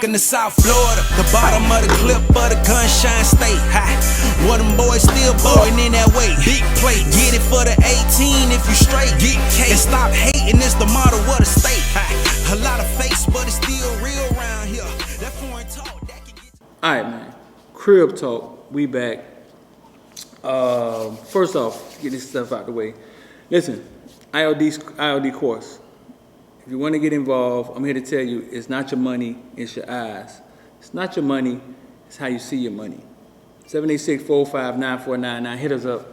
Welcome to South Florida, the bottom of the clip of the Gunshine State. One of them boys still blowing in that way. Big plate, get it for the 18 if you straight. Get cake and stop hating, it's the motto of the state. A lot of fakes, but it's still real around here. That foreign talk, that can get. Alright, man. Crib Talk, we back. First off, get this stuff out the way. Listen, ILD course. If you want to get involved, I'm here to tell you, it's not your money, it's your eyes. It's not your money, it's how you see your money. 786-405-9499, hit us up.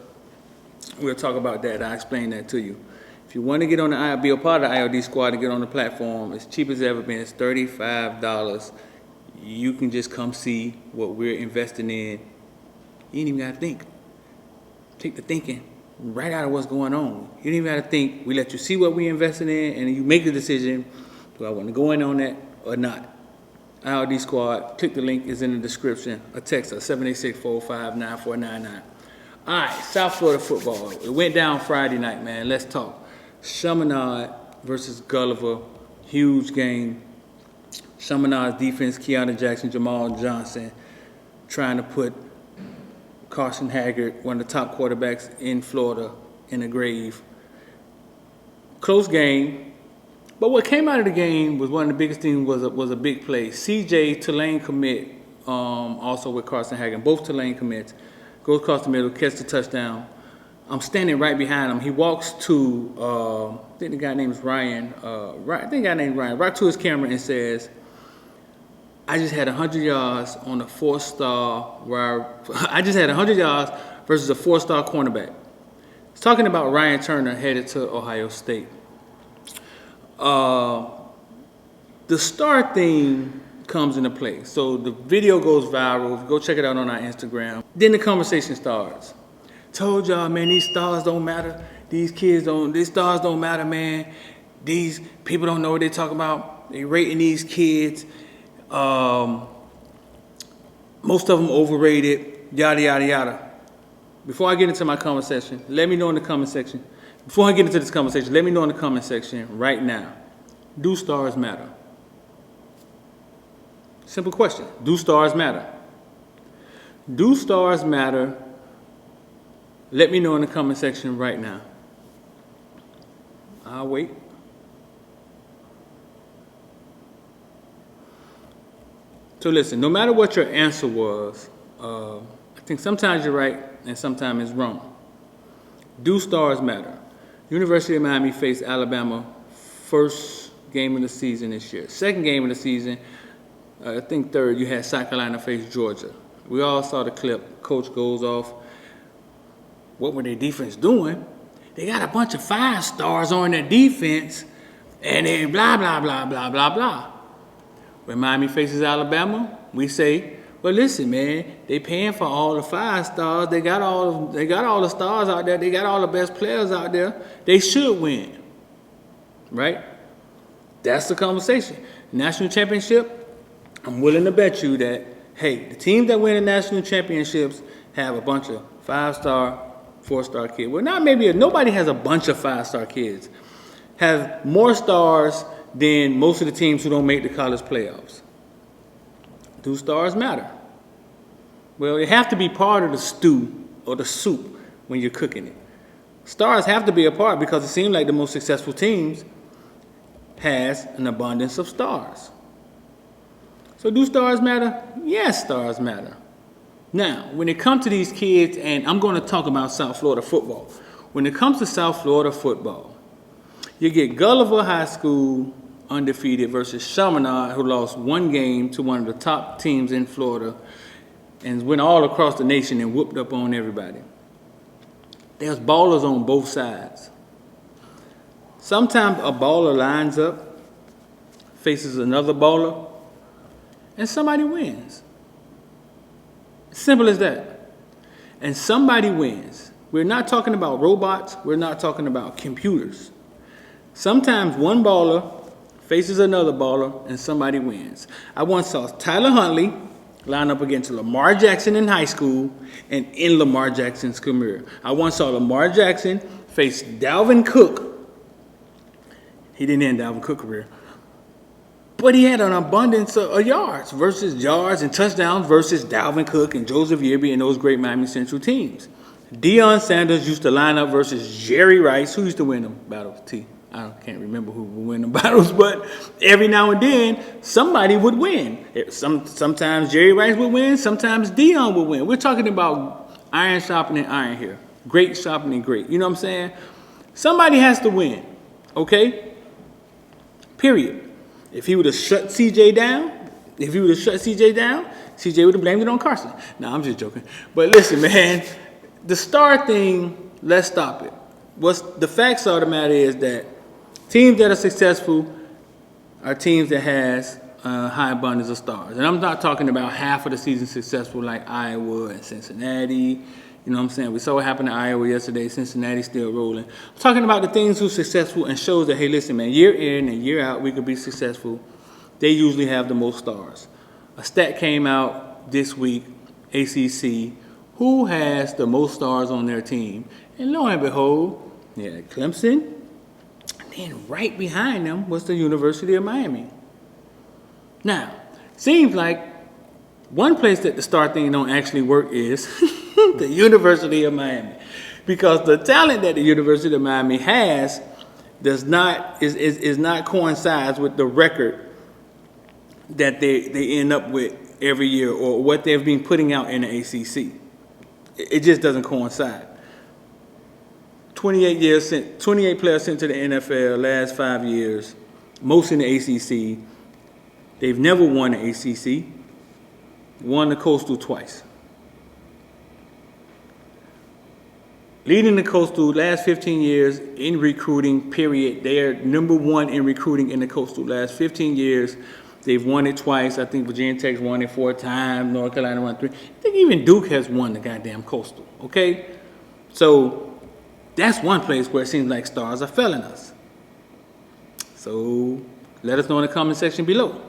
We'll talk about that. I'll explain that to you. If you want to get on the be a part of the ILD squad and get on the platform, it's cheap as ever been. It's $35. You can just come see what we're investing in. You ain't even got to think. Take the thinking right out of what's going on. You don't even got to think. We let you see what we're investing in, and you make the decision, do I want to go in on that or not? ILD Squad, click the link, is in the description, or text us, 786-405-9499. All right, South Florida football. It went down Friday night, man. Let's talk. Chaminade versus Gulliver, huge game. Chaminade's defense, Keanu Jackson, Jamal Johnson, trying to put Carson Haggard, one of the top quarterbacks in Florida, in the grave. Close game. But what came out of the game was one of the biggest things was a big play. CJ, Tulane commit, also with Carson Haggard. Both Tulane commits. Goes across the middle, catches the touchdown. I'm standing right behind him. He walks to, I think the guy named Ryan. Right to his camera and says, I just had 100 yards on a 4-star, I just had 100 yards versus a 4-star cornerback. He's talking about Ryan Turner headed to Ohio State. The star thing comes into play. So the video goes viral. Go check it out on our Instagram. Then the conversation starts. Told y'all, man, these stars don't matter. These stars don't matter, man. These people don't know what they're talking about. They rating these kids. Most of them overrated, yada, yada, yada. Before I get into my comment section, let me know in the comment section. Before I get into this conversation, let me know in the comment section right now. Do stars matter? Simple question. Do stars matter? Do stars matter? Let me know in the comment section right now. I'll wait. So listen, no matter what your answer was, I think sometimes you're right and sometimes it's wrong. Do stars matter? University of Miami faced Alabama first game of the season this year. Second game of the season, I think third, you had South Carolina face Georgia. We all saw the clip. Coach goes off. What were their defense doing? They got a bunch of 5-stars on their defense, and they blah, blah, blah, blah, blah, blah. When Miami faces Alabama, we say, well, listen, man, they paying for all the 5-stars. They got all the stars out there. They got all the best players out there. They should win, right? That's the conversation. National championship, I'm willing to bet you that, hey, the teams that win the national championships have a bunch of 5-star, 4-star kids. Well, nobody has a bunch of 5-star kids. Have more stars than most of the teams who don't make the college playoffs. Do stars matter? Well, they have to be part of the stew or the soup when you're cooking it. Stars have to be a part because it seems like the most successful teams has an abundance of stars. So do stars matter? Yes, stars matter. Now, when it comes to these kids, and I'm going to talk about South Florida football. When it comes to South Florida football, you get Gulliver High School undefeated versus Chaminade, who lost one game to one of the top teams in Florida and went all across the nation and whooped up on everybody. There's ballers on both sides. Sometimes a baller lines up, faces another baller, and somebody wins. Simple as that. And somebody wins. We're not talking about robots. We're not talking about computers. Sometimes one baller faces another baller and somebody wins. I once saw Tyler Huntley line up against Lamar Jackson in high school and in Lamar Jackson's career. I once saw Lamar Jackson face Dalvin Cook. He didn't end Dalvin Cook's career. But he had an abundance of yards and touchdowns versus Dalvin Cook and Joseph Yearby and those great Miami Central teams. Deion Sanders used to line up versus Jerry Rice. Who used to win them battles? I can't remember who would win the battles, but every now and then somebody would win. Sometimes Jerry Rice would win. Sometimes Deion would win. We're talking about iron sharpening iron here. Great sharpening great. You know what I'm saying? Somebody has to win. Okay? Period. If he would have shut CJ down, CJ would have blamed it on Carson. No, I'm just joking. But listen, man, the star thing, let's stop it. The facts of the matter is that teams that are successful are teams that has high abundance of stars. And I'm not talking about half of the season successful like Iowa and Cincinnati. You know what I'm saying? We saw what happened to Iowa yesterday. Cincinnati still rolling. I'm talking about the things who's successful and shows that, hey, listen, man, year in and year out, we could be successful. They usually have the most stars. A stat came out this week, ACC, who has the most stars on their team. And lo and behold, yeah, Clemson. And then right behind them was the University of Miami. Now, seems like one place that the star thing don't actually work is the University of Miami, because the talent that the University of Miami has does not coincides with the record that they end up with every year or what they've been putting out in the ACC. It just doesn't coincide. 28 players sent to the NFL last 5 years, most in the ACC. They've never won the ACC. Won the Coastal twice. Leading the Coastal last 15 years in recruiting, period. They are number one in recruiting in the Coastal last 15 years. They've won it twice. I think Virginia Tech's won it 4 times. North Carolina won 3. I think even Duke has won the goddamn Coastal, okay? So that's one place where it seems like stars are failing us. So let us know in the comment section below.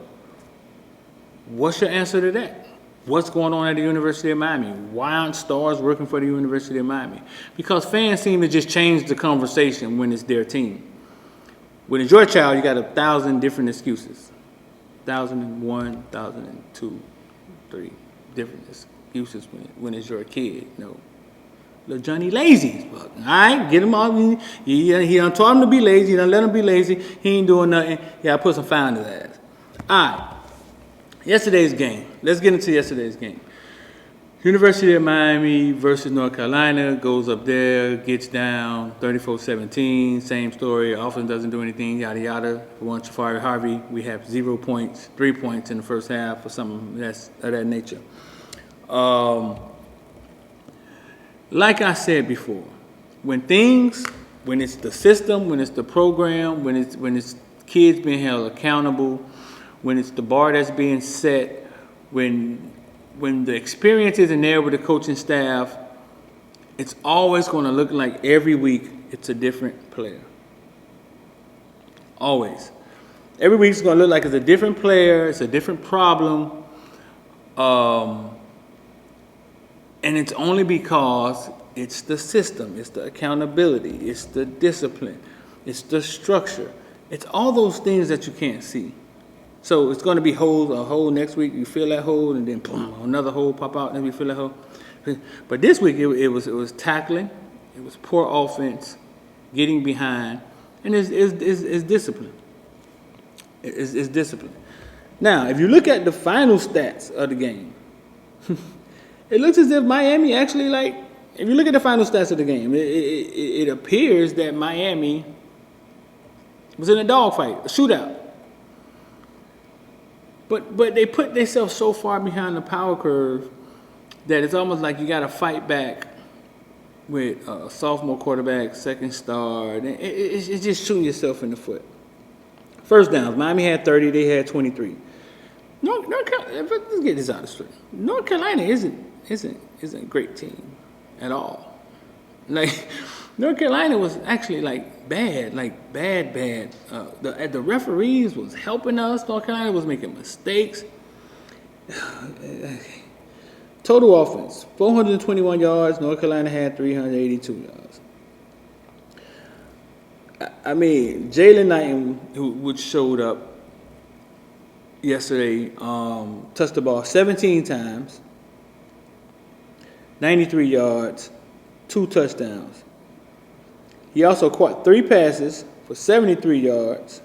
What's your answer to that? What's going on at the University of Miami? Why aren't stars working for the University of Miami? Because fans seem to just change the conversation when it's their team. When it's your child, you got 1,000 different excuses. 1,001, 1,002, 3 different excuses when it's your kid. No. Little Johnny lazy. All right, get him off. He done taught him to be lazy. He done let him be lazy. He ain't doing nothing. Yeah, I put some fire in his ass. All right. Yesterday's game. Let's get into yesterday's game. University of Miami versus North Carolina. Goes up there, gets down 34-17. Same story. Offense doesn't do anything, yada, yada. For one, Jafari Harvey, we have 0 points, 3 points in the first half or something that's of that nature. Like I said before, when it's the system, when it's the program, when it's kids being held accountable, when it's the bar that's being set, when the experience isn't there with the coaching staff, it's always going to look like every week it's a different player. Always. Every week it's going to look like it's a different player, it's a different problem. And it's only because it's the system, it's the accountability, it's the discipline, it's the structure. It's all those things that you can't see. So it's going to be a hole next week. You feel that hole, and then boom, another hole pop out, and you feel that hole. But this week it was tackling, it was poor offense, getting behind, and it's discipline. It's discipline. Now, if you look at the final stats of the game, it looks as if Miami actually if you look at the final stats of the game, it appears that Miami was in a dogfight, a shootout. But they put themselves so far behind the power curve that it's almost like you got to fight back with a sophomore quarterback, second star. It's just shooting yourself in the foot. First downs, Miami had 30, they had 23. North Carolina, let's get this out of the street. North Carolina isn't a great team at all. North Carolina was actually bad. The referees was helping us. North Carolina was making mistakes. Total offense, 421 yards. North Carolina had 382 yards. I mean, Jalen Knighton, which showed up, yesterday, touched the ball 17 times, 93 yards, 2 touchdowns. He also caught 3 passes for 73 yards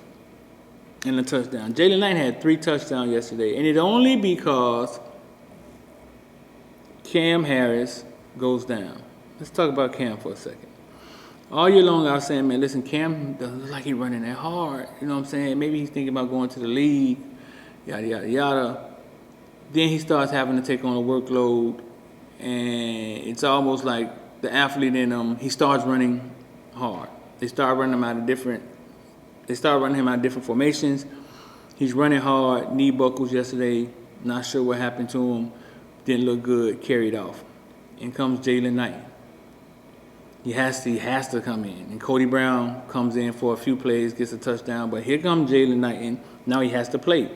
and a touchdown. Jalen Knight had 3 touchdowns yesterday, and it only because Cam Harris goes down. Let's talk about Cam for a second. All year long, I was saying, man, listen, Cam doesn't look like he's running that hard. You know what I'm saying? Maybe he's thinking about going to the league, yada, yada, yada. Then he starts having to take on a workload, and it's almost like the athlete in him, he starts running hard. They start running him out of different formations. He's running hard, knee buckles yesterday. Not sure what happened to him. Didn't look good, carried off. In comes Jalen Knight. He has to come in. And Cody Brown comes in for a few plays, gets a touchdown. But here comes Jalen Knight, and now he has to play.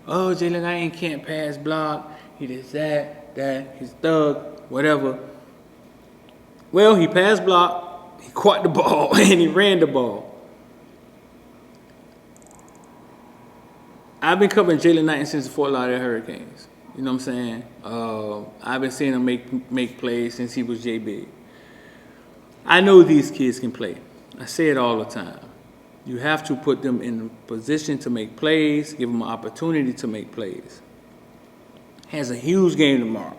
Oh, Jalen Knight can't pass block. He does that, he's thug, whatever. Well, he passed block, he caught the ball, and he ran the ball. I've been covering Jalen Knight since the Fort Lauderdale Hurricanes. You know what I'm saying? I've been seeing him make plays since he was J-Big. I know these kids can play. I say it all the time. You have to put them in a position to make plays, give them an opportunity to make plays. Has a huge game tomorrow.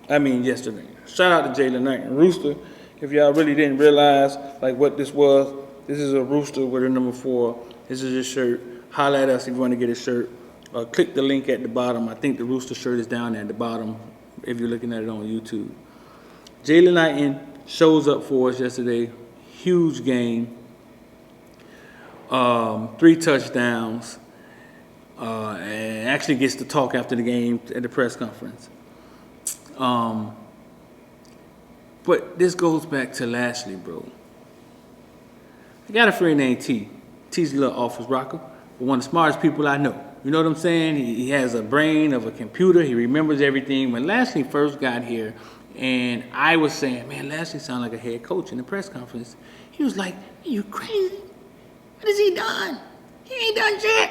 Yesterday. Shout out to Jalen Knight and Rooster. If y'all really didn't realize like what this was, this is a Rooster with a number 4. This is his shirt. Holler at us if you want to get a shirt. Click the link at the bottom. I think the Rooster shirt is down at the bottom if you're looking at it on YouTube. Jalen Knight shows up for us yesterday. Huge game. 3 touchdowns. And actually gets to talk after the game at the press conference. But this goes back to Lashley, bro. I got a friend named T. T's a little office rocker, but one of the smartest people I know. You know what I'm saying? He has a brain of a computer. He remembers everything. When Lashley first got here, and I was saying, man, Lashley sounds like a head coach in the press conference. He was like, are you crazy? What has he done? He ain't done shit.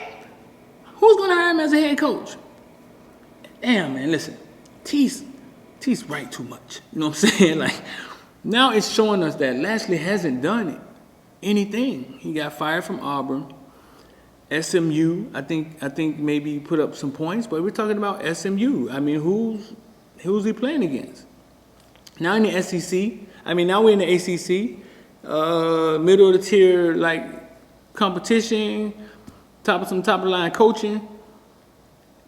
Who's going to hire him as a head coach? Damn, man, listen. T's right too much. You know what I'm saying? Like, now it's showing us that Lashley hasn't done anything. He got fired from Auburn. SMU, I think maybe he put up some points, but we're talking about SMU. Who's he playing against? Now in the SEC, now we're in the ACC, middle of the tier like competition, top of the line coaching,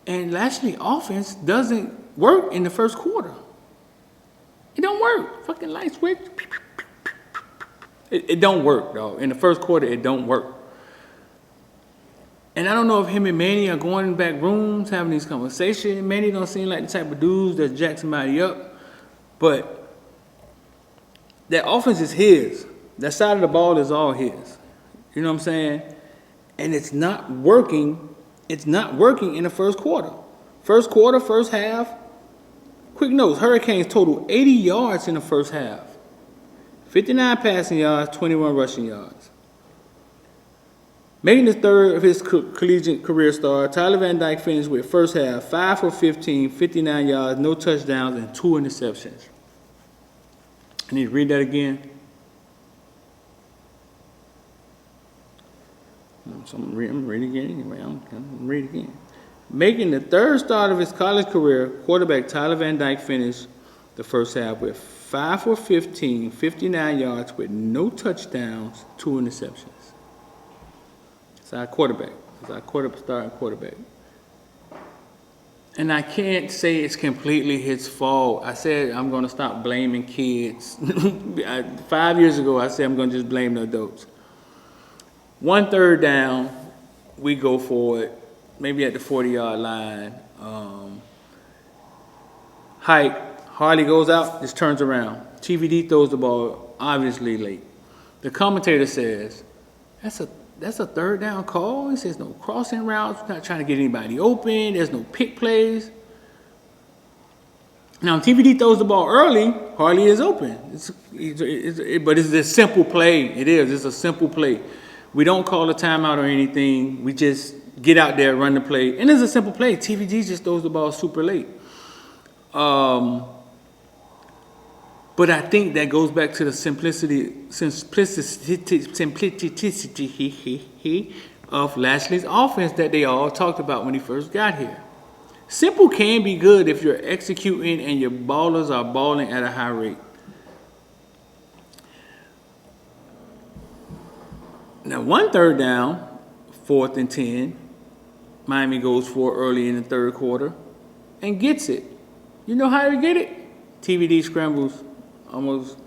and Lashley offense doesn't work in the first quarter. It don't work. Fucking light switch. It don't work, dog. In the first quarter, it don't work. And I don't know if him and Manny are going in back rooms, having these conversations. Manny don't seem like the type of dudes that jack somebody up. But that offense is his. That side of the ball is all his. You know what I'm saying? And it's not working. It's not working in the first quarter. First quarter, first half. Quick notes, Hurricanes total 80 yards in the first half. 59 passing yards, 21 rushing yards. Making the third of his collegiate career start, Tyler Van Dyke finished with first half 5 for 15, 59 yards, no touchdowns, and 2 interceptions. I need to read that again. So I'm going to read it again anyway. I'm going to read it again. Making the third start of his college career, quarterback Tyler Van Dyke finished the first half with 5 for 15, 59 yards with no touchdowns, 2 interceptions. It's our quarterback. It's our starting quarterback. And I can't say it's completely his fault. I said I'm going to stop blaming kids. 5 years ago, I said I'm going to just blame the adults. 1 third down, we go for it, maybe at the 40-yard line. Harley goes out, just turns around. TVD throws the ball, obviously late. The commentator says, that's a third down call. He says no crossing routes. We're not trying to get anybody open. There's no pick plays. Now, if TVD throws the ball early, Harley is open. But it's a simple play. It is. It's a simple play. We don't call a timeout or anything. We just get out there, run the play. And it's a simple play. TVD just throws the ball super late. But I think that goes back to the simplicity of Lashley's offense that they all talked about when he first got here. Simple can be good if you're executing and your ballers are balling at a high rate. Now, 1 third down, 4th and 10, Miami goes for early in the third quarter and gets it. You know how to get it? TVD scrambles, almost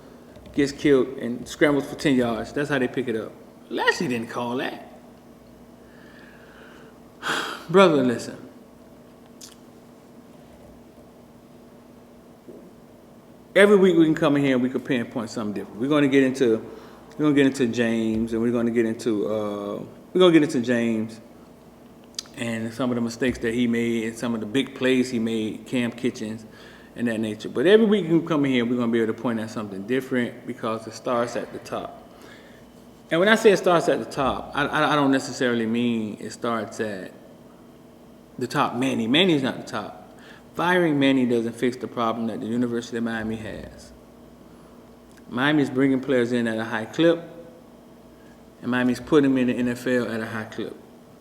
gets killed and scrambles for 10 yards. That's how they pick it up. Lashley didn't call that. Brother, listen. Every week we can come in here and we can pinpoint something different. We're gonna get into James, and we're gonna get into James and some of the mistakes that he made and some of the big plays he made, Cam Kitchens and that nature. But every week we can come in here, we're gonna be able to point at something different because it starts at the top. And when I say it starts at the top, I don't necessarily mean it starts at the top. Manny's not the top. Firing Manny doesn't fix the problem that the University of Miami has. Miami's bringing players in at a high clip, and Miami's putting them in the NFL at a high clip.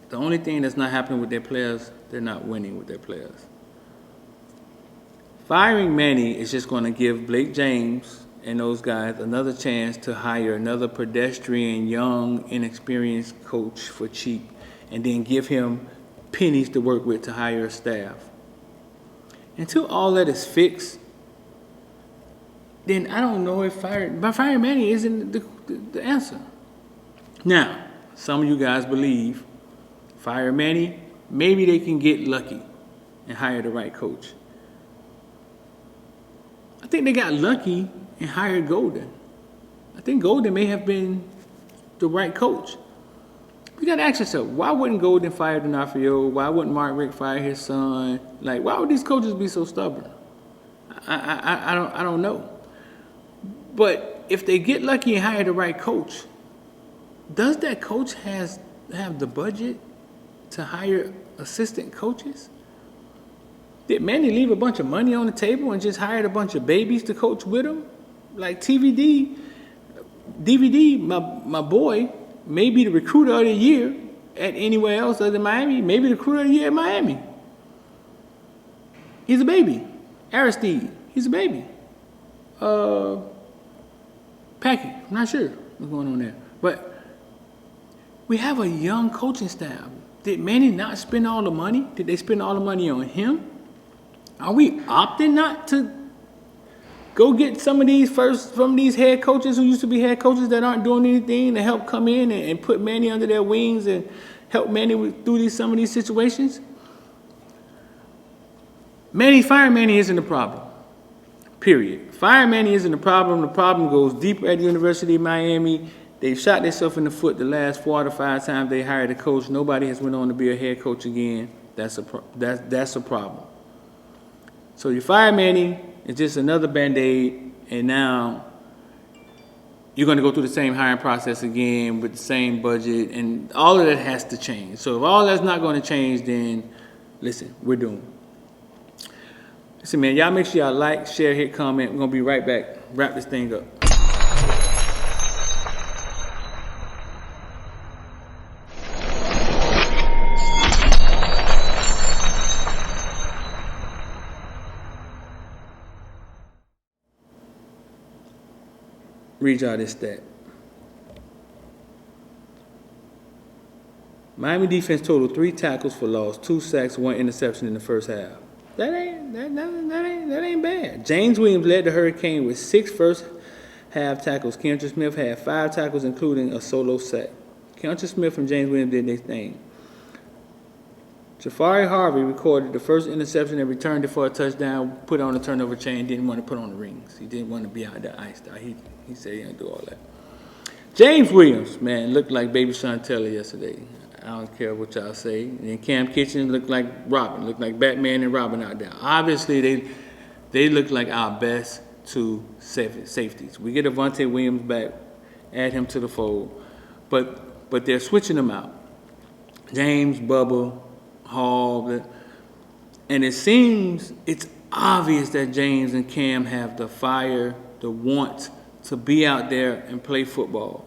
The only thing that's not happening with their players, they're not winning with their players. Firing Manny is just going to give Blake James and those guys another chance to hire another pedestrian, young, inexperienced coach for cheap, and then give him pennies to work with to hire a staff. Until all that is fixed, then I don't know if firing Manny isn't the answer. Now, some of you guys believe fire Manny, maybe they can get lucky and hire the right coach. I think they got lucky and hired Golden. I think Golden may have been the right coach. You got to ask yourself, why wouldn't Golden fire D'Onofrio? Why wouldn't Mark Richt fire his son? Like, why would these coaches be so stubborn? I don't know. But if they get lucky and hire the right coach, does that coach have the budget to hire assistant coaches? Did Manny leave a bunch of money on the table and just hired a bunch of babies to coach with him? Like DVD, my boy, may be the recruiter of the year at anywhere else other than Miami. Maybe the recruiter of the year at Miami. He's a baby. Aristide, he's a baby. Packy, I'm not sure what's going on there. But we have a young coaching staff. Did Manny not spend all the money? Did they spend all the money on him? Are we opting not to go get some of these from these head coaches who used to be head coaches that aren't doing anything to help come in and put Manny under their wings and help Manny through some of these situations? Firing Manny isn't the problem. Period. Firing Manny isn't the problem. The problem goes deeper at the University of Miami. They've shot themselves in the foot the last 4 out of 5 times they hired a coach. Nobody has went on to be a head coach again. That's a problem. So you fire Manny, it's just another Band-Aid, and now you're going to go through the same hiring process again with the same budget, and all of that has to change. So if all that's not going to change, then listen, we're doomed. Listen, man, y'all make sure y'all like, share, hit comment. We're going to be right back. Wrap this thing up. Read y'all this stat. Miami defense totaled 3 tackles for loss, 2 sacks, 1 interception in the first half. That ain't bad. James Williams led the Hurricane with 6 first half tackles. Keontra Smith had 5 tackles, including a solo sack. Keontra Smith and James Williams did their thing. Jafari Harvey recorded the first interception and returned it for a touchdown, put on the turnover chain, didn't want to put on the rings. He didn't want to be out there iced out. He said he didn't do all that. James Williams, man, looked like baby Chantelli yesterday. I don't care what y'all say. And Cam Kitchen looked like Robin, looked like Batman and Robin out there. Obviously, they look like our best 2 safeties. We get Avante Williams back, add him to the fold, but they're switching them out. James, Bubba, Hall, and it seems it's obvious that James and Cam have the fire, the want to be out there and play football.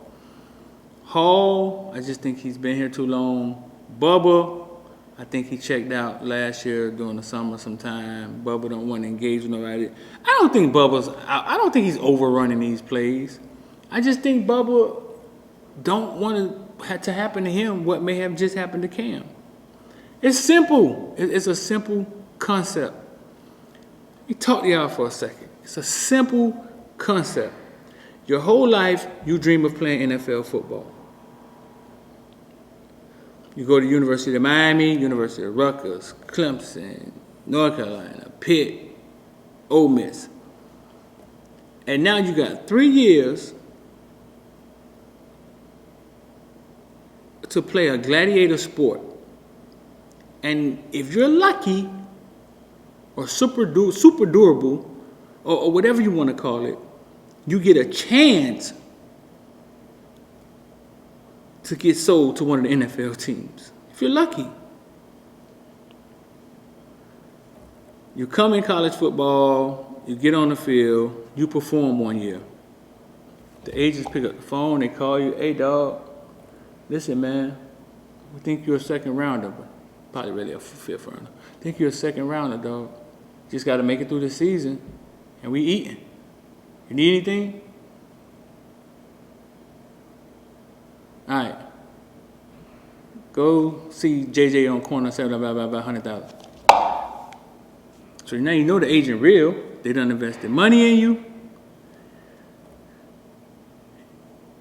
Hall, I just think he's been here too long. Bubba, I think he checked out last year during the summer sometime. Bubba don't want to engage with nobody. I don't think he's overrunning these plays. I just think Bubba don't want to happen to him what may have just happened to Cam. It's simple. It's a simple concept. Let me talk to y'all for a second. It's a simple concept. Your whole life, you dream of playing NFL football. You go to University of Miami, University of Rutgers, Clemson, North Carolina, Pitt, Ole Miss. And now you got 3 years to play a gladiator sport. And if you're lucky, or super durable, or whatever you want to call it, you get a chance to get sold to one of the NFL teams. If you're lucky. You come in college football, you get on the field, you perform 1 year. The agents pick up the phone, they call you, hey dog, listen man, we think you're a second rounder, but probably really a fifth rounder. Think you're a second rounder, dog. Just got to make it through the season, and we eating. You need anything? All right. Go see JJ on corner, say about 100,000. So now you know the agent real. They done invested money in you.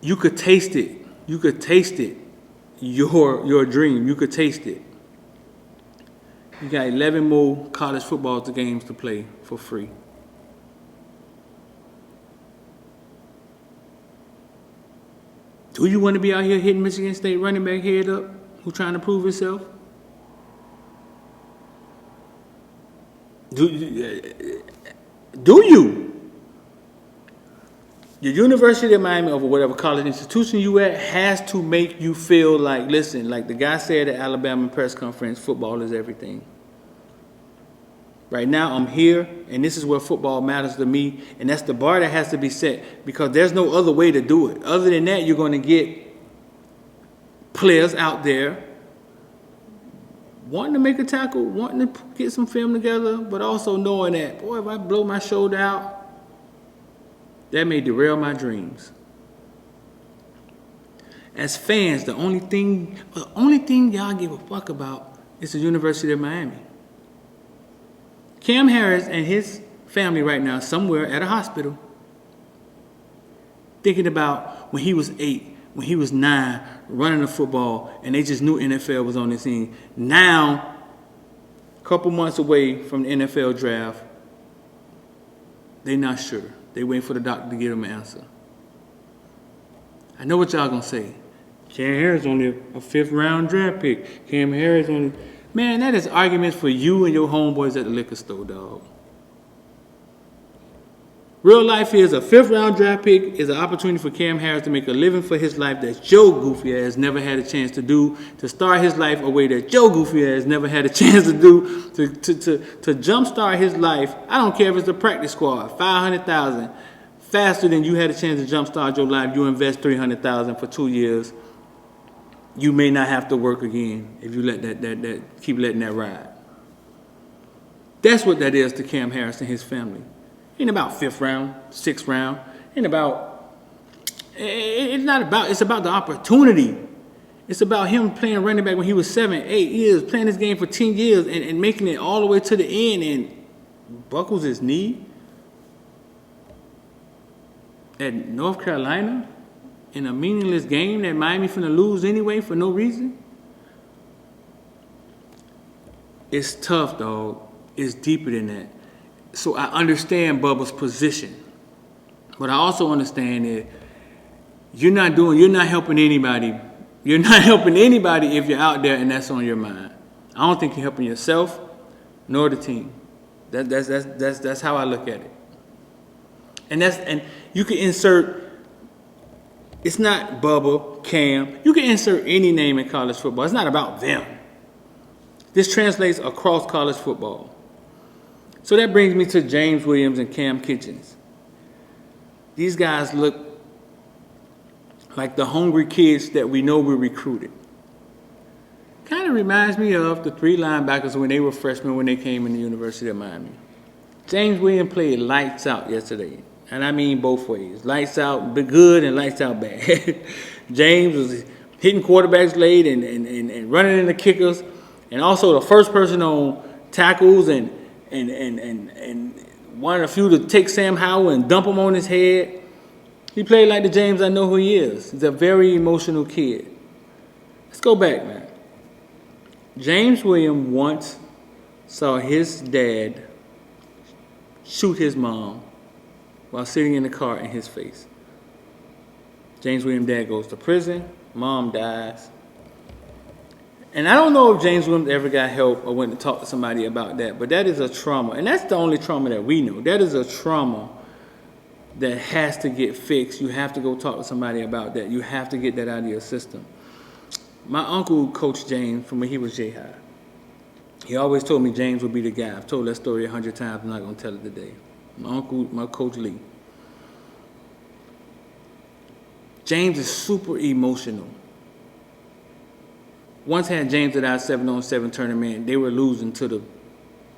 You could taste it. You could taste it. Your dream. You could taste it. You got 11 more college football games to play for free. Do you want to be out here hitting Michigan State running back head up who's trying to prove himself? Do you? Your University of Miami or whatever college institution you at has to make you feel like, listen, like the guy said at Alabama press conference, football is everything. Right now I'm here, and this is where football matters to me, and that's the bar that has to be set because there's no other way to do it. Other than that, you're going to get players out there wanting to make a tackle, wanting to get some film together, but also knowing that, boy, if I blow my shoulder out, that may derail my dreams. As fans, the only thing y'all give a fuck about is the University of Miami. Cam Harris and his family right now somewhere at a hospital thinking about when he was 8, when he was 9, running the football, and they just knew NFL was on the scene. Now, a couple months away from the NFL draft, they not sure. They waiting for the doctor to give them an answer. I know what y'all gonna say. Cam Harris only a 5th round draft pick. Cam Harris only... Man, that is arguments for you and your homeboys at the liquor store, dog. Real life is a 5th round draft pick is an opportunity for Cam Harris to make a living for his life that Joe Goofy ass never had a chance to do, to start his life a way that Joe Goofy ass never had a chance to do, to jumpstart his life. I don't care if it's the practice squad, $500,000. Faster than you had a chance to jumpstart your life, you invest $300,000 for 2 years. You may not have to work again if you let that keep letting that ride. That's what that is to Cam Harris and his family. Ain't about 5th round, 6th round. Ain't about. It's about the opportunity. It's about him playing running back when he was 7, 8 years, playing this game for 10 years and making it all the way to the end and buckles his knee at North Carolina. In a meaningless game that Miami finna lose anyway for no reason? It's tough, dog. It's deeper than that. So I understand Bubba's position. But I also understand that you're not helping anybody. You're not helping anybody if you're out there and that's on your mind. I don't think you're helping yourself nor the team. That's how I look at it. And you can insert It's not Bubba, Cam. You can insert any name in college football. It's not about them. This translates across college football. So that brings me to James Williams and Cam Kitchens. These guys look like the hungry kids that we know we recruited. Kind of reminds me of the 3 linebackers when they were freshmen when they came in the University of Miami. James Williams played lights out yesterday. And I mean both ways. Lights out good and lights out bad. James was hitting quarterbacks late and running into kickers. And also the first person on tackles and one of the few to take Sam Howell and dump him on his head. He played like the James I know who he is. He's a very emotional kid. Let's go back, man. James Williams once saw his dad shoot his mom while sitting in the car in his face. James Williams' dad goes to prison. Mom dies. And I don't know if James Williams ever got help or went to talk to somebody about that, but that is a trauma. And that's the only trauma that we know. That is a trauma that has to get fixed. You have to go talk to somebody about that. You have to get that out of your system. My uncle coached James from when he was J-High. He always told me James would be the guy. I've told that story 100 times. I'm not going to tell it today. My uncle, my coach Lee. James is super emotional. Once had James at our 7-on-7 tournament. They were losing to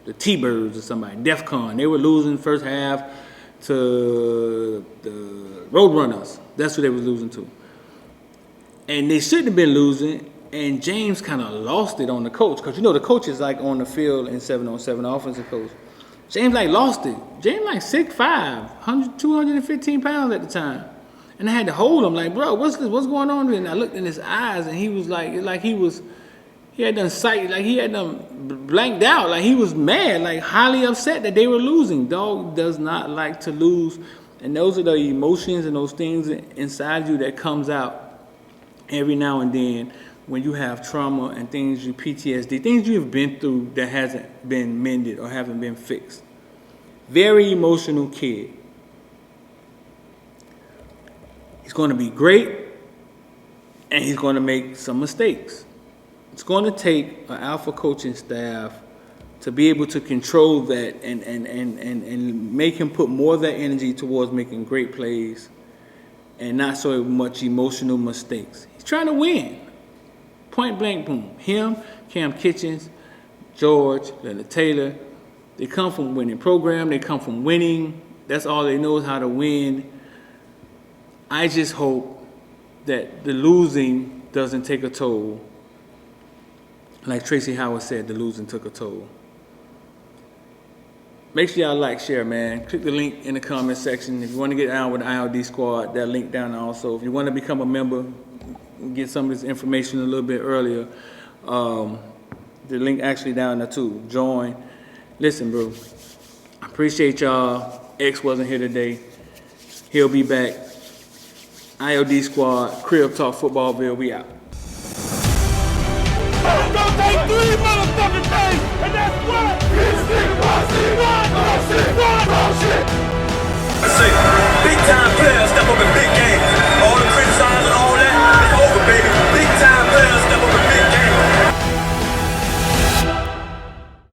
the T-Birds or somebody, DEF-CON. They were losing first half to the Roadrunners. That's who they was losing to. And they shouldn't have been losing. And James kind of lost it on the coach. Because, you know, the coach is like on the field in 7-on-7, offensive coach. James like lost it. James like 6'5", 215 pounds at the time. And I had to hold him like, bro, what's going on? And I looked in his eyes and he was he had done sight, like he had done blanked out. Like he was mad, like highly upset that they were losing. Dog does not like to lose. And those are the emotions and those things inside you that comes out every now and then when you have trauma and things, you PTSD, things you've been through that hasn't been mended or haven't been fixed. Very emotional kid. He's going to be great, and he's going to make some mistakes. It's going to take an alpha coaching staff to be able to control that and make him put more of that energy towards making great plays and not so much emotional mistakes. He's trying to win. Point blank, boom. Him, Cam Kitchens, George, Leonard Taylor, they come from winning program. They come from winning. That's all they know is how to win. I just hope that the losing doesn't take a toll. Like Tracy Howard said, the losing took a toll. Make sure y'all like, share, man. Click the link in the comment section. If you want to get down with the ILD squad, that link down also. If you want to become a member, get some of this information a little bit earlier, the link actually down there too. Join. Listen, bro, I appreciate y'all. X wasn't here today. He'll be back. ILD squad, Crib Talk Footballville, we out. It's gonna take 3 motherfucking days, and that's what? This nigga shit. I say, big time players step up in big games. All the criticizing and all that, it's over, baby.